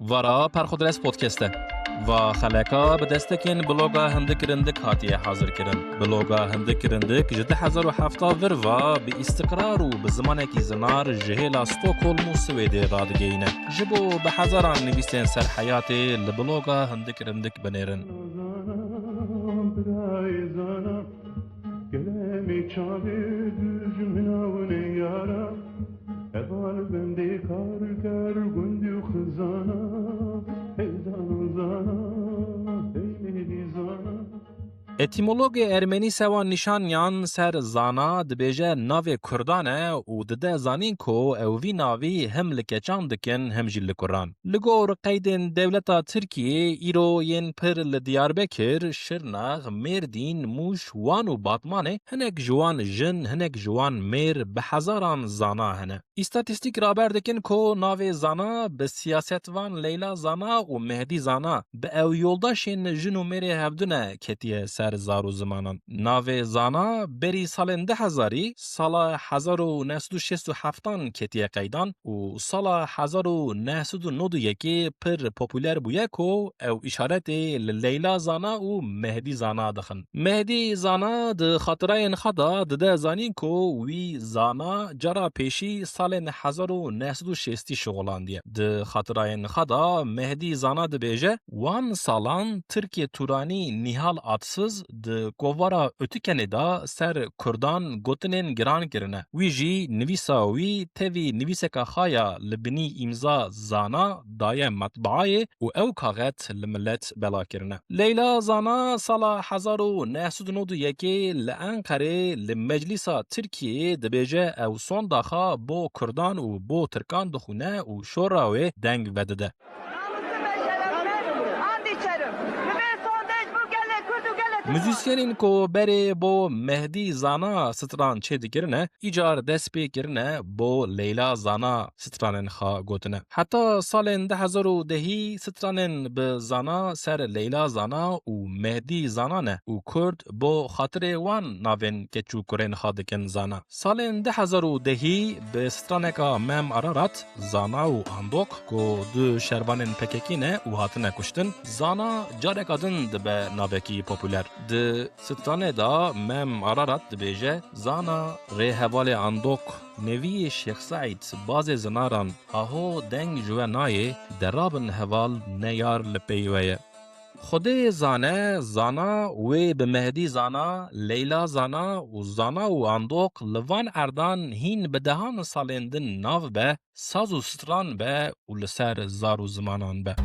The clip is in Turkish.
ورا پرخودرس پودکسته و خلکا به دستکین بلوگا هندک رندک هاتیه حاضر کرن. بلوگا هندک رندک جده 1007 ور و به استقرار و به زمان کی زنار جهیل استکهلم و سوئد رادگینه. جبو به هزاران نویسین سر حیات لبلوگا هندک رندک بنیرن. اتیمولوگ ارمنی سوان نشانیان سر زانا دبیجه ناوی کردانه و دده زانین کو اوی ناوی هم لکچان دکن هم جیل کران. لگور قیدن دولتا ترکیه ایرو ین پر لدیاربکر شرناغ میردین موش وان و باطمانه هنک جوان جن هنک جوان میر به هزاران زانا هنه. استاتستیک رابر دکن کو ناوی زانا به سیاستوان لیلا زانا و مهدی زانا به او یولداشین جنو میری هفدونه کتیه سر زارو زمانان. ناو زانا بری سال 10,000 سال 1967 کتیه قیدان و سال 1991 پر پاپولر بویه کو او اشارت لیلا زانا و مهدی زانا دخن. مهدی زانا د خاطرین خدا ده زانین کو وی زانا جرا پیشی سال 1960 شغلاندیه. د خاطرین خدا مهدی زانا ده بیجه وان سالان ترکیه تورانی نیهال آتسız د کووارا ötükene da ser Kurdan gotinin giran kirine. Wî jî nivîsa wî tevî nivîseka xaya li binî îmza zana daye matbaayê û ew kaxet li millet bela kirine. Leyla Zana sala 1991 li Enqerê li Meclîsa Tirkiyeyê dibêje ew son daxa bo Kurdan û bo Tirkan dixwîne û şora wê deng vedide. Müzisyenin ko beri bo Mehdi Zana stran çê dikirine, icar dest pê kirine bo Leyla Zana stranen xa gotine. Heta salên 2010 stranen bi Zana ser Leyla Zana û Mehdi Zana ne û Kurd bo xatirê wan navên keçûkurên xa dikin Zana. Salên 2010 bi straneka Mem Ararat, Zana û Andok ku du şervanên PKK ne û hatine kuştin, Zana careka din dibe navekî popüler. Di stranê da Mem Ararat dibêje Zana rê hevalê Andok neviyê Şeyh Saîd bazê zinaran aho deng ji we nayê derabin heval neyar li pey we ye. Xwedê zane Zana wê bi Mehdi Zana, Leyla Zana û Zana û Andok li van erdan hîn bi dehan salên din nav be, saz û stran be û li ser zar û zimanan be.